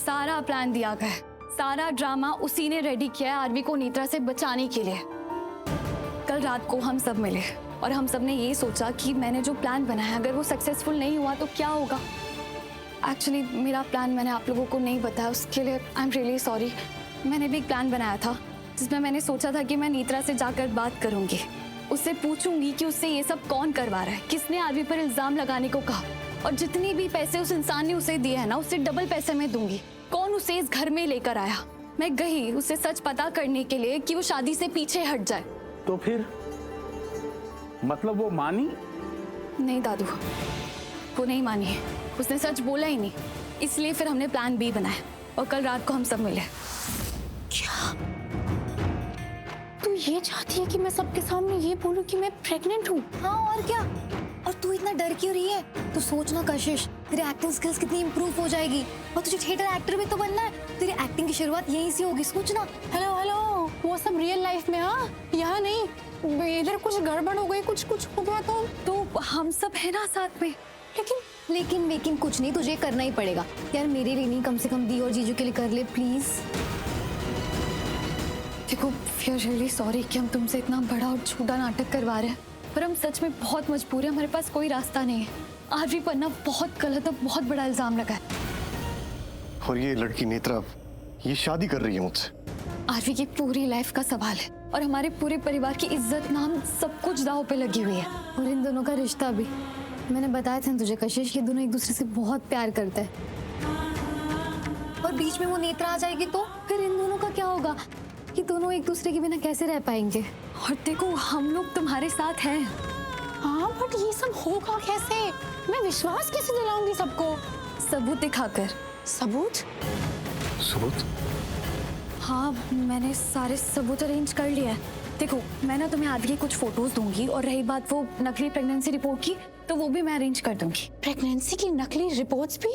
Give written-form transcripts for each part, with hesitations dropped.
सारा प्लान दिया गया है, सारा ड्रामा उसी ने रेडी किया है आरवी को नेत्रा से बचाने के लिए। कल रात को हम सब मिले और हम सब ने ये सोचा कि मैंने जो प्लान बनाया अगर वो सक्सेसफुल नहीं हुआ तो क्या होगा। एक्चुअली मेरा प्लान मैंने आप लोगों को नहीं बताया, उसके लिए आई एम रियली सॉरी। मैंने भी एक प्लान बनाया था जिसमें मैंने सोचा था कि मैं नेत्रा से जाकर बात करूंगी, उससे पूछूंगी कि उससे ये सब कौन करवा रहा है, किसने आरवी पर इल्जाम लगाने को कहा, और जितनी भी पैसे उस इंसान ने उसे दिए हैं ना उससे डबल पैसे मैं दूंगी। कौन उसे इस घर में लेकर आया। मैं गई उससे सच पता करने के लिए कि वो शादी से पीछे हट जाए। तो फिर मतलब वो मानी? नहीं दादू, वो नहीं मानी, उसने सच बोला ही नहीं। इसलिए फिर हमने प्लान बी बनाया और कल रात को हम सब मिले। क्या तू ये चाहती है कि मैं सबके सामने ये बोलूं कि मैं प्रेग्नेंट हूँ? हाँ और क्या। और तू इतना डर क्यों रही है? तू सोचना कशिश, तेरी एक्टिंग स्किल्स कितनी इंप्रूव हो जाएगी और तुझे थिएटर एक्टर भी तो बनना है। तेरी एक्टिंग की शुरुआत यहीं से होगी, सोचना। हेलो हेलो, वो सब रियल लाइफ में, हाँ यहाँ नहीं। इधर कुछ गड़बड़ हो गई, कुछ हो गया तो हम सब है ना साथ में। लेकिन कुछ नहीं, तुझे करना ही पड़ेगा यार। मेरे लिए नहीं, कम से कम दी और जीजू के लिए कर ले प्लीज। देखो वी आर रियली सॉरी कि हम तुमसे इतना बड़ा और झूठा नाटक करवा रहे हैं, पर हम सच में बहुत मजबूर हैं, हमारे पास कोई रास्ता नहीं है। आरवी पर ना बहुत गलत और बहुत बड़ा इल्जाम लगा है। और ये लड़की नेत्रा ये शादी कर रही है मुझसे। आरवी की पूरी लाइफ का सवाल है और हमारे पूरे परिवार की इज्जत, नाम, सब कुछ दांव पे लगी हुई है। और इन दोनों का रिश्ता भी। मैंने बताया था तुझे कशिश, ये दोनों एक दूसरे से बहुत प्यार करते हैं। और बीच में वो नेत्रा आ जाएगी तो फिर इन दोनों का क्या होगा? ये दोनों एक दूसरे के बिना कैसे रह पाएंगे? और देखो हम लोग तुम्हारे साथ हैं। हाँ बट ये सब होगा कैसे? मैं विश्वास कैसे दिलाऊंगी सबको? सबूत दिखाकर। सबूत? हाँ मैंने सारे सबूत अरेंज कर लिया है। देखो मैं ना तुम्हें आरवी की कुछ फोटोज दूंगी और रही बात वो नकली प्रेगनेंसी रिपोर्ट की तो वो भी मैं अरेंज कर दूंगी। प्रेगनेंसी की नकली रिपोर्ट्स भी?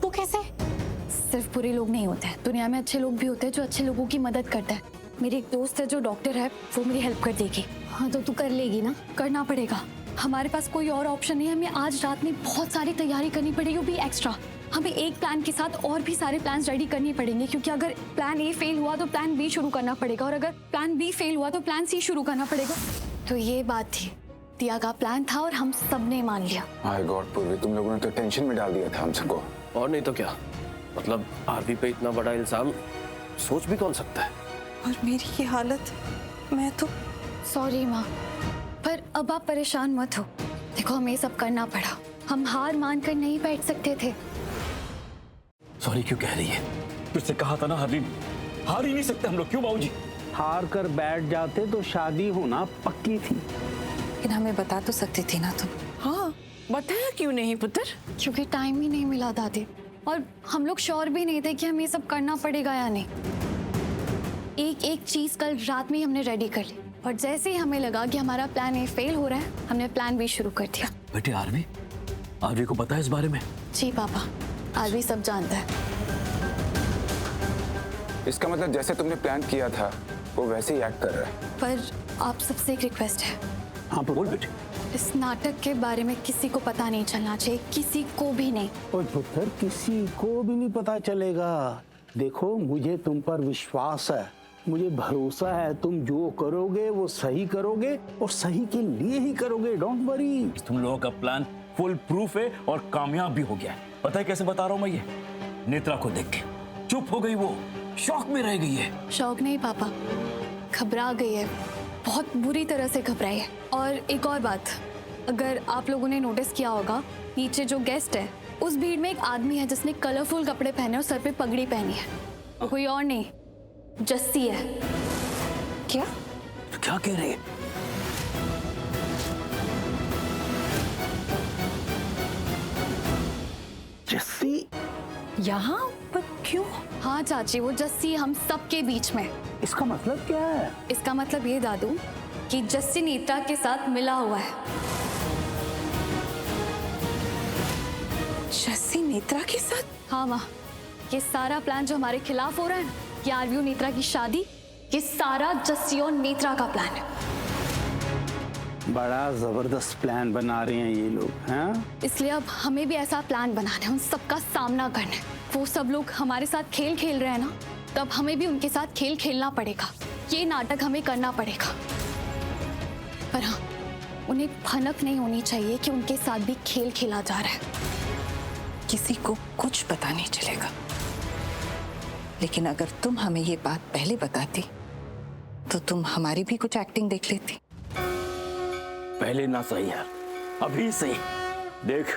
वो कैसे? सिर्फ बुरे लोग नहीं होते हैं, दुनिया में अच्छे लोग भी होते हैं जो अच्छे लोगों की मदद करते हैं। मेरी एक दोस्त है जो डॉक्टर है, वो मेरी हेल्प कर देगी। हाँ तो तू कर लेगी ना? करना पड़ेगा, हमारे पास कोई और ऑप्शन नहीं है। हमें आज रात में बहुत सारी तैयारी करनी पड़ेगी, वो भी एक्स्ट्रा। हमें एक प्लान के साथ और भी सारे प्लान्स रेडी करने पड़ेंगे, क्योंकि अगर प्लान ए फेल हुआ तो प्लान बी शुरू करना पड़ेगा, और अगर प्लान बी फेल हुआ तो प्लान सी शुरू करना पड़ेगा। तो ये बात थी, दिया का प्लान था और हम सब ने मान लिया। माय गॉड पूर्वी, तुम लोगों ने तो टेंशन में डाल दिया था हम सबको। और नहीं तो क्या, मतलब आरवी पे इतना बड़ा इल्जाम सोच भी कौन सकता है। और मेरी ये हालत, मैं तो सॉरी माँ, पर अब आप परेशान मत हो। देखो हमें सब करना पड़ा, हम हार मान कर नहीं बैठ सकते थे। सॉरी क्यों कह रही है? फिर से कहा था ना हार ही नहीं सकते हम लोग। क्यों बाबूजी? हार कर बैठ जाते तो शादी होना पक्की थी। लेकिन हमें बता तो सकती थी ना तुम। हाँ बताया क्यों नहीं पुत्र? क्योंकि टाइम ही नहीं मिला दादी, और हम लोग श्योर भी नहीं थे कि हमें ये सब करना पड़ेगा या नहीं। एक एक चीज कल रात में ही हमने रेडी कर ली, और जैसे ही हमें लगा कि हमारा प्लान ए फेल हो रहा है, हमने प्लान बी शुरू कर दिया। बेटे आरवी को पता है इस बारे में? जी पापा, आरवी सब जानता है। इसका मतलब जैसे तुमने प्लान किया था वो वैसे ही एक्ट कर रहा है। पर आप सबसे एक रिक्वेस्ट है। हाँ बोल बेटे। इस नाटक के बारे में किसी को पता नहीं चलना चाहिए, किसी को भी नहीं। और पुत्र किसी को भी नहीं पता चलेगा। देखो मुझे तुम पर विश्वास है, मुझे भरोसा है, तुम जो करोगे वो सही करोगे और सही के लिए ही करोगे। Don't worry. तुम लोगों का प्लान फुल प्रूफ है और कामयाब भी हो गया है। पता है कैसे बता रहा हूँ मैं? ये नेत्रा को देख के चुप हो गई, वो शौक में रह गई है। शौक नहीं पापा, घबरा गई है, बहुत बुरी तरह से घबराई है। और एक और बात, अगर आप लोगों ने नोटिस किया होगा, नीचे जो गेस्ट है उस भीड़ में एक आदमी है जिसने कलरफुल कपड़े पहने और सर पे पगड़ी पहनी है। वो कोई और नहीं, जस्सी है। क्या? तो क्या कह रही है? जस्सी यहाँ पर क्यों? हाँ चाची, वो जस्सी हम सबके बीच में। इसका मतलब क्या है? इसका मतलब ये दादू कि जस्सी नेत्रा के साथ मिला हुआ है। जस्सी नेत्रा के साथ? हाँ माँ, ये सारा प्लान जो हमारे खिलाफ हो रहा है, कि आरवी और नेत्रा की शादी, ये सारा जस्सी और नेत्रा का प्लान है। बड़ा जबरदस्त प्लान बना रहे हैं ये लोग, हैं? इसलिए अब हमें भी ऐसा प्लान बनाना है, उन सबका सामना करना है। वो सब लोग हमारे साथ खेल खेल रहे हैं ना, तब हमें भी उनके साथ खेल खेलना पड़ेगा। ये नाटक हमें करना पड़ेगा। पर हाँ, उन्हें भनक नहीं होनी चाहिए कि उनके साथ भी खेल खेला जा रहा है। किसी को कुछ पता नहीं चलेगा। लेकिन अगर तुम हमें ये बात पहले बताती तो तुम हमारी भी कुछ एक्टिंग देख लेती। पहले ना सही यार, अभी सही। देख,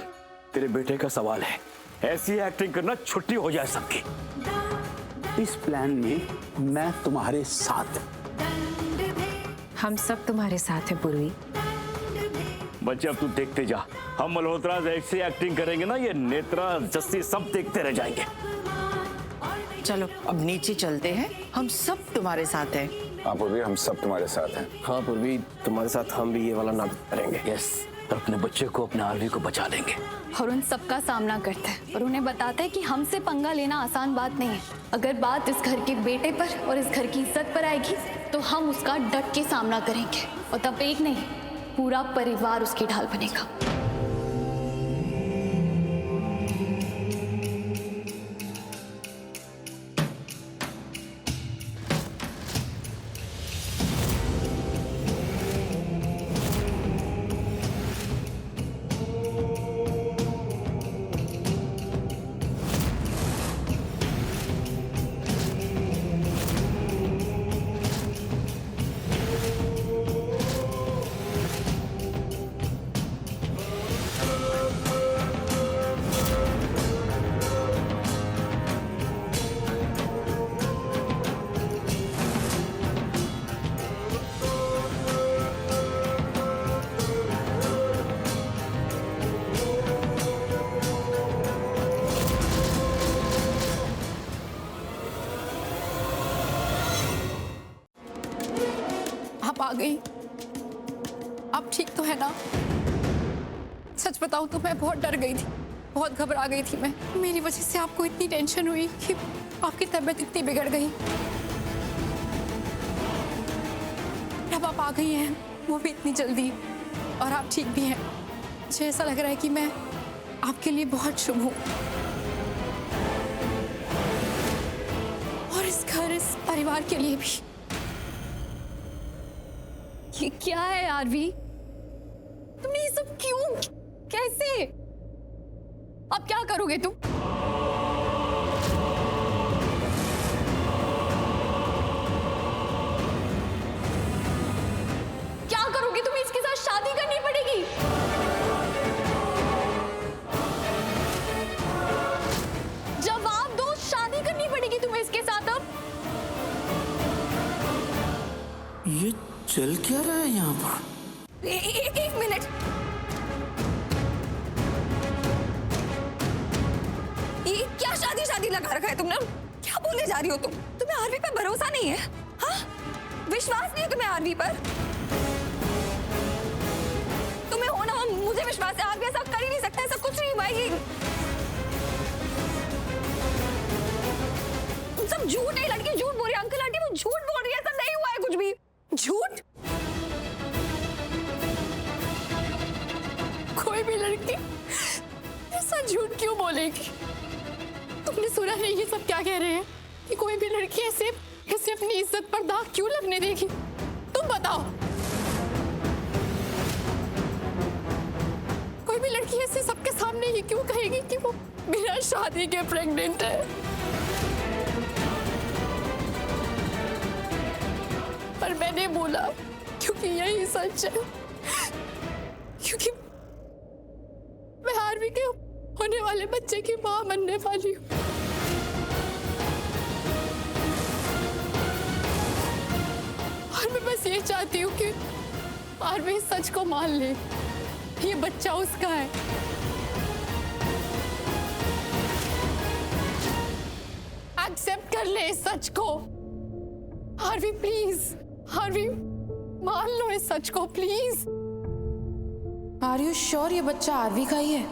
तेरे बेटे का सवाल है, ऐसी एक्टिंग करना छुट्टी हो जाए सबकी। इस प्लान में मैं तुम्हारे साथ। हम सब तुम्हारे साथ हैं पूर्वी। बच्चे अब तू देखते जा, हम मल्होत्रा ऐसी एक्टिंग करेंगे ना, ये नेत्रा जस्सी सब देखते रह जाएंगे। चलो अब नीचे चलते हैं, हम सब तुम्हारे साथ हैं। हाँ पूर्वी, हम सब तुम्हारे साथ हैं। हाँ पूर्वी, तुम्हारे साथ हम भी ये वाला नाटक करेंगे। यस, और अपने बच्चे को, अपने आरवी को बचा लेंगे। और उन सबका सामना करते हैं और उन्हें बताते हैं कि हमसे पंगा लेना आसान बात नहीं है। अगर बात इस घर के बेटे पर और इस घर की इज्जत पर आएगी तो हम उसका डट के सामना करेंगे, और तब एक नहीं, पूरा परिवार उसकी ढाल बनेगा। आप आ गई। आप ठीक तो है ना? सच बताऊं तो मैं बहुत डर गई थी, बहुत घबरा गई थी मैं। मेरी वजह से आपको इतनी टेंशन हुई कि आपकी तबीयत इतनी बिगड़ गई। अब आप आ गई हैं, वो भी इतनी जल्दी, और आप ठीक भी हैं। मुझे ऐसा लग रहा है कि मैं आपके लिए बहुत शुभ हूँ, और इस घर, इस परिवार के लिए भी। ये क्या है आरवी? तुमने ये सब क्यों, कैसे? अब क्या करोगे तुम? क्या करोगे तुम? इसके साथ शादी करनी पड़ेगी। जवाब दो, शादी करनी पड़ेगी तुम्हें इसके साथ अब। ये चल क्या रहा है यहाँ पर? एक मिनट, ये क्या शादी शादी लगा रखा है तुमने? क्या बोले जा रही हो तुम? तुम्हें आरवी पर भरोसा नहीं है? हाँ, विश्वास नहीं है तुम्हें आरवी पर? तुम्हें होना, मुझे विश्वास है, आरवी ऐसा कर ही नहीं सकता, ऐसा कुछ नहीं हुआ। ये सब झूठ है, लड़की झूठ बोल रही है। अंकल आंटी वो झूठ बोल रही है, ऐसा नहीं हुआ है कुछ भी। झूठ? कोई भी लड़की ऐसा झूठ क्यों बोलेगी? तुमने सुना नहीं ये सब क्या कह रहे हैं कि कोई भी लड़की ऐसे अपनी इज्जत पर दाग क्यों लगने देगी? तुम बताओ। कोई भी लड़की ऐसे सबके सामने ये क्यों कहेगी कि वो बिना शादी के प्रेग्नेंट है? पर मैंने बोला क्योंकि यही सच है, क्योंकि मैं आरवी के होने वाले बच्चे की मां बनने वाली हूँ। और मैं बस ये चाहती हूँ कि आरवी सच को मान ले, ये बच्चा उसका है। एक्सेप्ट कर ले इस सच को। आरवी प्लीज, आरवी मान लो इस सच को प्लीज। आर यू श्योर ये बच्चा आरवी का ही है?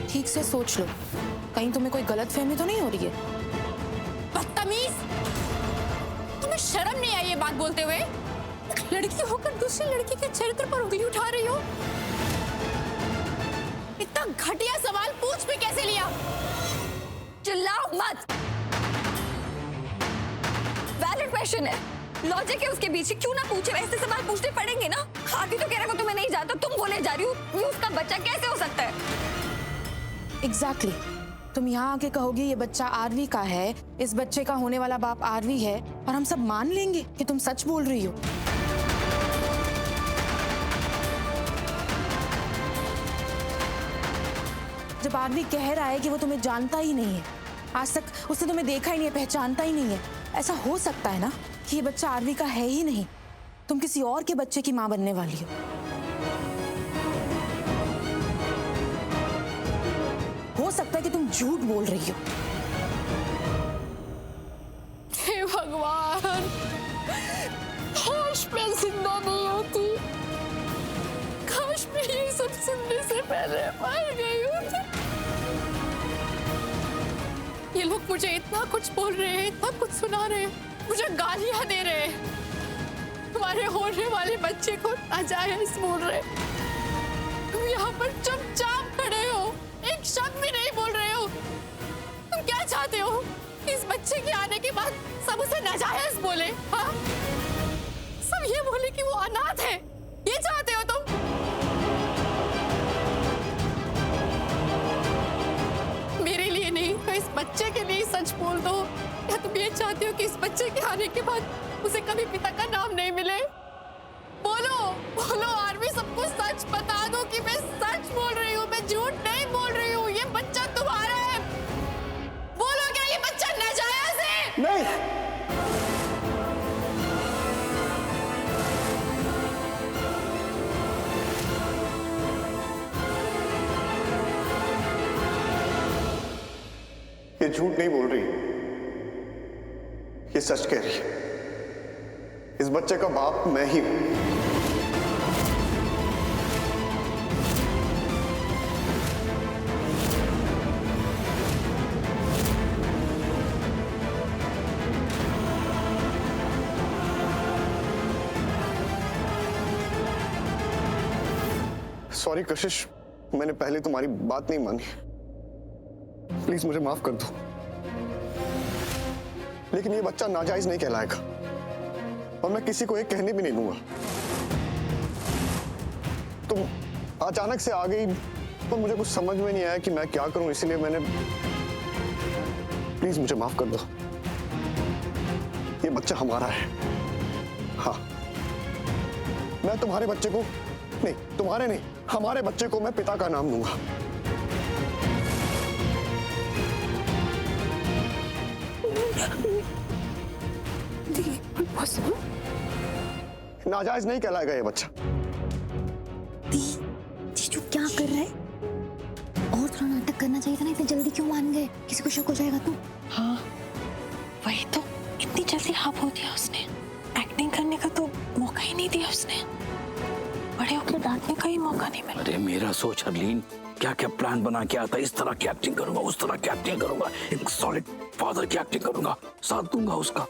ठीक से सोच लो, कहीं तुम्हें कोई गलतफहमी तो नहीं हो रही है? बदतमीज, तुम्हें शर्म नहीं आई ये बात बोलते हुए? एक लड़की होकर दूसरी लड़की के चरित्र पर उंगली उठा रही हो? इतना घटिया सवाल पूछ भी कैसे लिया? चिल्लाओ मत। वैलिड क्वेश्चन है, लॉजिक है उसके पीछे, क्यों ना पूछे? ऐसे सवाल पूछने पड़ेंगे ना। आदि तो कह रहा है तुम्हें नहीं जानता, तुम बोले जा रही हो ये उसका बच्चा कैसे हो सकता है? एग्जैक्टली तुम यहाँ आके कहोगी ये बच्चा आरवी का है, इस बच्चे का होने वाला बाप आरवी है, और हम सब मान लेंगे कि तुम सच बोल रही हो। जब आरवी कह रहा है कि वो तुम्हें जानता ही नहीं है, आज तक उसने तुम्हें देखा ही नहीं है, पहचानता ही नहीं है, ऐसा हो सकता है ना कि ये बच्चा आरवी का है ही नहीं, तुम किसी और के बच्चे की माँ बनने वाली हो। हो सकता है कि तुम झूठ बोल रही हो। हे भगवान, काश मैं जिंदा नहीं होती, काश मैं ये सब सुनने से पहले मर गई होती। ये लोग मुझे इतना कुछ बोल रहे हैं, इतना कुछ सुना रहे हैं, मुझे गालियां दे रहे हैं, तुम्हारे होने वाले बच्चे को नाजायज बोल रहे। तुम यहाँ पर चुपचाप खड़े हो, एक शब्द भी नहीं बोल रहे हो। तुम क्या चाहते हो? इस बच्चे के आने के बाद सब उसे नाजायज बोले? हाँ, सब ये बोले कि वो अनाथ है, ये चाहते हो तुम? मेरे लिए नहीं तो इस बच्चे के लिए सच बोल दो। या तुम ये चाहते हो कि इस बच्चे के आने के बाद उसे कभी पिता का नाम नहीं मिले? बोलो बोलो आरवी, सबको सच बता दो कि मैं सच बोल रही हूँ, मैं झूठ नहीं बोल रही हूँ। ये बच्चा तुम्हारा है। बोलो, क्या ये बच्चा नाजायज है? नहीं, ये झूठ नहीं बोल रही, ये सच कह रही है। इस बच्चे का बाप मैं ही हूं। सॉरी कशिश, मैंने पहले तुम्हारी बात नहीं मानी, प्लीज मुझे माफ कर दो। लेकिन ये बच्चा नाजायज नहीं कहलाएगा और मैं किसी को ये कहने भी नहीं दूंगा। तुम अचानक से आ गई तो मुझे कुछ समझ में नहीं आया कि मैं क्या करूं, इसीलिए मैंने, प्लीज मुझे माफ कर दो। ये बच्चा हमारा है। हाँ, मैं तुम्हारे बच्चे को नहीं, तुम्हारे नहीं, हमारे बच्चे को मैं पिता का नाम दूंगा। नाजायज नहीं कहलाएगा ये बच्चा। जीजू क्या कर रहे? और थोड़ा नाटक करना चाहिए था ना, इतनी जल्दी क्यों मान गए? किसी को शक हो जाएगा तो। हाँ वही तो, इतनी जल्दी हाँ बोल दिया उसने। एक्टिंग करने का तो मौका ही नहीं दिया उसने, बड़े होकर डांटने का ही मौका नहीं मिला। अरे मेरा सोच हरलीन, क्या क्या प्लान बना के आता, इस तरह की एक्टिंग करूंगा, उस तरह की एक्टिंग करूंगा, एक सॉलिड फादर की एक्टिंग करूंगा, साथ दूंगा उसका।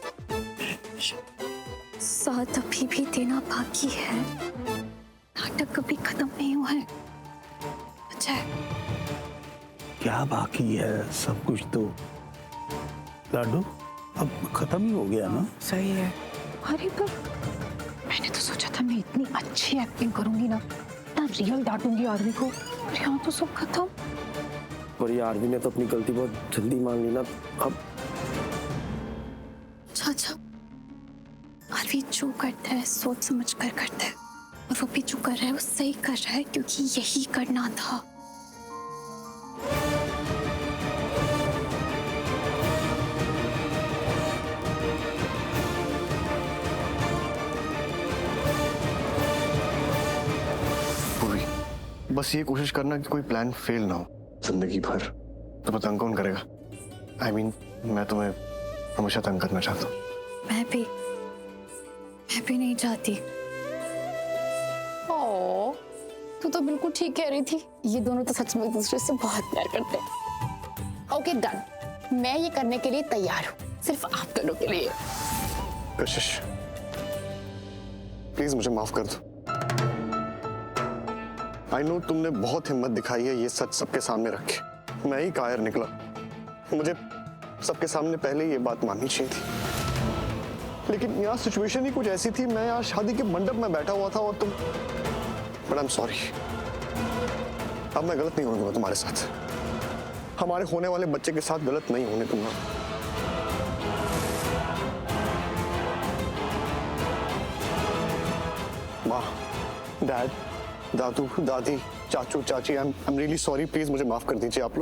साथ अभी भी देना बाकी है, नाटक कभी खत्म नहीं हुआ है। अच्छा है, क्या बाकी है? सब कुछ तो लाडू अब खत्म ही हो गया ना। सही है। अरे पर मैंने तो सोचा था मैं इतनी अच्छी एक्टिंग करूंगी ना, इतना रियल डांटूंगी आरवी को, और यहाँ तो सब खत्म। पर ये आरवी ने तो अपनी गलती बहुत जल्दी मान ली ना। अब अच्छा, आरवी जो करता है सोच समझ कर करता है, और वो भी जो कर रहा है वो सही कर रहा है, क्योंकि यही करना था। बस ये कोशिश करना कि कोई प्लान फेल ना हो जिंदगी भर, तो तंग कौन करेगा? I mean, मैं तुम्हें हमेशा तंग करना चाहता हूँ। मैं भी नहीं चाहती। ओ, तू तो बिल्कुल ठीक कह रही थी, ये दोनों तो सच में एक दूसरे से बहुत प्यार करते हैं। ओके डन, मैं ये करने के लिए तैयार हूँ, सिर्फ आप दोनों के लिए। कशिश, प्लीज मुझे माफ कर दो। आई नो तुमने बहुत हिम्मत दिखाई है ये सच सबके सामने रखे। मैं ही कायर निकला। मुझे सबके सामने पहले ये बात माननी चाहिए थी, लेकिन यहाँ सिचुएशन ही कुछ ऐसी थी। मैं यहाँ शादी के मंडप में बैठा हुआ था और तुम। But I am sorry. अब मैं गलत नहीं होऊंगा तुम्हारे साथ। हमारे होने वाले बच्चे के साथ गलत नहीं होने दूंगा। माँ, डैड, दादू, दादी, चाचू, चाची, I am really sorry. Please मुझे माफ कर दीजिए। आप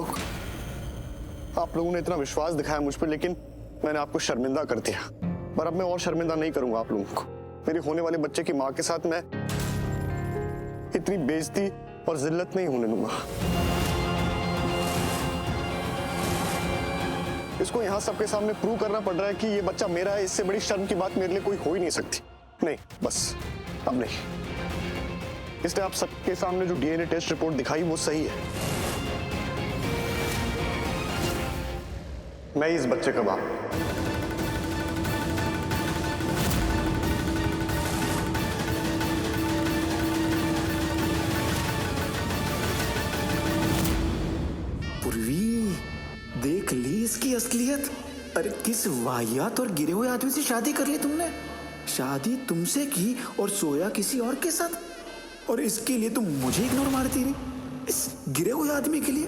लोगों ने इतना विश्वास दिखाया मुझ पर, लेकिन मैंने आपको शर्मिंदा कर दिया। पर अब मैं और शर्मिंदा नहीं करूंगा आप लोगों को। मेरे होने वाले बच्चे की माँ के साथ मैं इतनी बेइज्जती और जिल्लत नहीं होने दूंगा। इसको यहाँ सबके सामने प्रूव करना पड़ रहा है कि ये बच्चा मेरा है। इससे बड़ी शर्म की बात मेरे लिए कोई हो ही नहीं सकती। नहीं, बस अब नहीं। इसलिए आप सबके सामने जो डीएनए टेस्ट रिपोर्ट दिखाई वो सही है। मैं इस बच्चे का बाप। पूर्वी, देख ली इसकी असलियत। अरे किस वाहियात और गिरे हुए आदमी से शादी कर ली तुमने। शादी तुमसे की और सोया किसी और के साथ, और इसके लिए तुम मुझे इग्नोर मारती रही, इस गिरे हुए आदमी के लिए।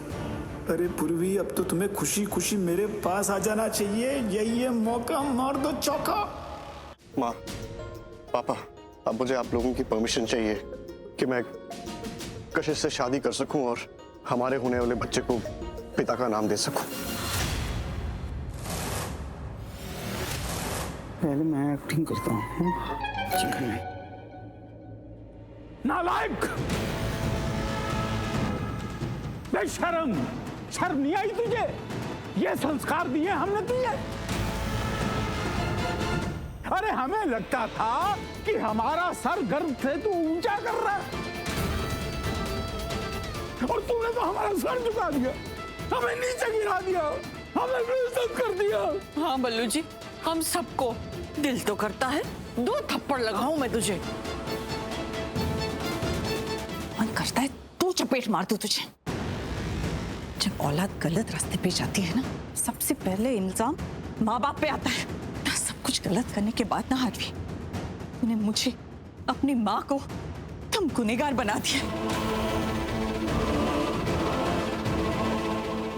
अरे पूर्वी, अब तो तुम्हें खुशी खुशी मेरे पास आ जाना चाहिए। यही है मौका, मार दो चौका। माँ, पापा, अब मुझे आप लोगों की परमिशन चाहिए कि मैं कशिश से शादी कर सकूं और हमारे होने वाले बच्चे को पिता का नाम दे सकूं। पहले मैं एक्टिंग करता हूँ। नालायक, बेशरम, शर्म नहीं आई तुझे? ये संस्कार दिए हमने तुझे? अरे हमें लगता था कि हमारा सर गर्व से तू ऊंचा कर रहा है, और तूने तो हमारा सर झुका दिया, हमें नीचे गिरा दिया, हमें बेइज्जत कर दिया। हाँ बल्लू जी, हम सबको। दिल तो करता है 2 थप्पड़ लगाऊं मैं तुझे। मन करता है तू चपेट मार दूं तुझे। जब औलाद गलत रास्ते पे जाती है ना, सबसे पहले इल्जाम माँ बाप पे आता है। सब कुछ गलत करने के बाद ना आरवी, तूने मुझे, अपनी माँ को तुम गुनहगार बना दिया,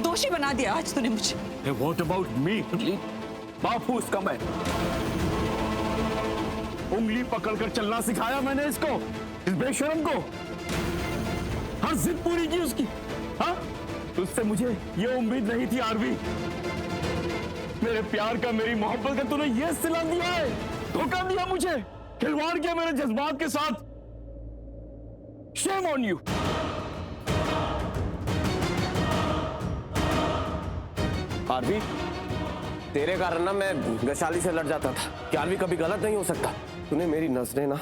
दोषी बना दिया आज तूने मुझे। What about me? बाप हूं उसका मैं। उंगली पकड़कर चलना सिखाया मैंने इसको, इस बेशरम को। हर जिद पूरी की उसकी। हाँ, उससे मुझे ये उम्मीद नहीं थी आरवी। मेरे प्यार का, मेरी मोहब्बत का तूने ये सिला दिया है, धोखा दिया मुझे, खिलवाड़ किया मेरे जज्बात के साथ। Shame on you। आरवी, तेरे कारण ना मैं वैशाली से लड़ जाता था कि आरवी कभी गलत नहीं हो सकता। तूने मेरी नजरें ना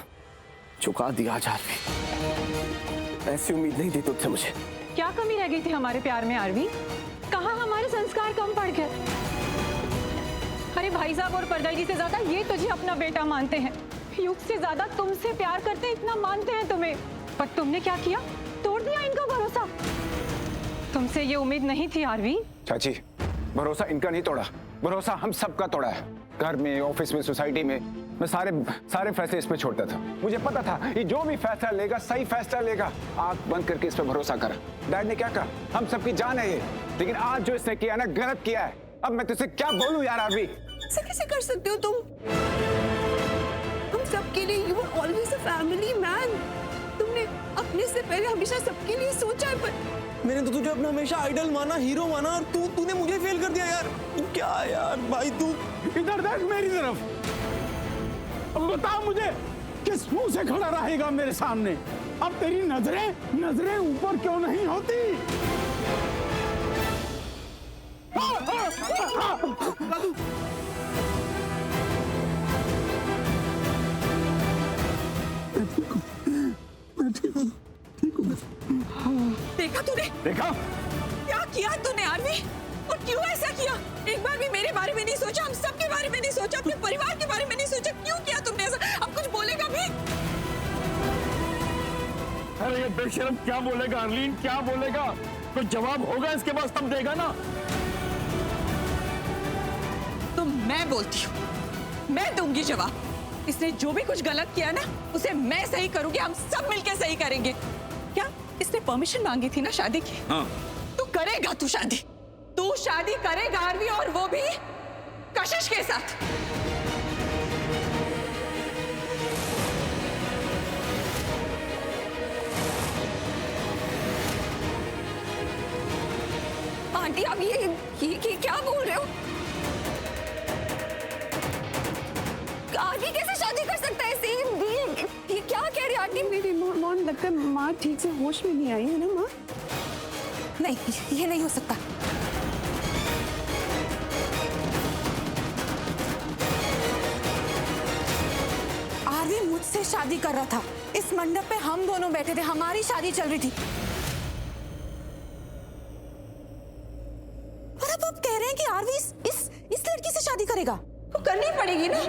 झुका दिया आज आरवी। ऐसी उम्मीद नहीं थी तुझसे मुझे। क्या कमी रह गई थी हमारे प्यार में आरवी? कहाँ हमारे संस्कार कम पड़ गए? अरे भाई साहब और परदाई जी से ज्यादा ये तुझे अपना बेटा मानते हैं, युग से ज्यादा तुमसे प्यार करते, इतना मानते हैं तुम्हें। पर तुमने क्या किया? तोड़ दिया इनका भरोसा। तुमसे ये उम्मीद नहीं थी आरवी। चाची, भरोसा इनका नहीं तोड़ा, भरोसा हम सबका तोड़ा है। घर में, ऑफिस में, सोसाइटी में मैं सारे फैसले इस पे छोड़ता था। मुझे पता था ये जो भी फैसला लेगा सही फैसला लेगा। आंख बंद करके इस पे भरोसा करा। डैड ने क्या कहा, हम सबकी जान है ये, लेकिन आज जो इसने किया ना, गलत किया है। अब मैं तुझसे क्या बोलूं यार आरवी? ऐसे कैसे कर सकते हो तुम? हम सबके लिए you are always a family man. तुमने अपने से पहले हमेशा सबके लिए सोचा है। पर मैंने तो तुझे अपना हमेशा आइडल माना, हीरो माना, और तूने मुझे फेल कर दिया यार। क्या यार भाई, तू इधर देख मेरी तरफ। अब बता मुझे, किस मुंह से खड़ा रहेगा मेरे सामने? अब तेरी नजरें ऊपर क्यों नहीं होती? देखा तूने? देखा क्या किया तूने आरवी? और क्यों ऐसा किया? एक बार भी मेरे बारे में नहीं सोचा, हम सब के बारे में नहीं सोचा, अपने परिवार के बारे में नहीं सोचा। क्यों किया तुमने ऐसा? अब कुछ बोलेगा भी? अरे ये बेशरम क्या बोलेगा अर्लीन, क्या बोलेगा? कोई जवाब होगा इसके पास, तब देगा ना। तो मैं बोलती हूँ, मैं दूंगी जवाब। इसने जो भी कुछ गलत किया ना, उसे मैं सही करूंगी, हम सब मिलकर सही करेंगे। क्या इसने परमिशन मांगी थी ना शादी की? हाँ। तू करेगा, तू शादी करेगा आरवी, और वो भी कशिश के साथ। आंटी आप ये क्या बोल रहे हो? आरवी कैसे शादी कर सकता है? ये क्या कह रही है आंटी? मेरी मॉम लगता है माँ ठीक से होश में नहीं आई है ना माँ? नहीं, ये नहीं हो सकता। आरवी मुझसे शादी कर रहा था। इस मंडप पे हम दोनों बैठे थे, हमारी शादी चल रही थी। और अब आप कह रहे हैं कि आरवी इस लड़की से शादी करेगा? तो करनी पड़ेगी ना।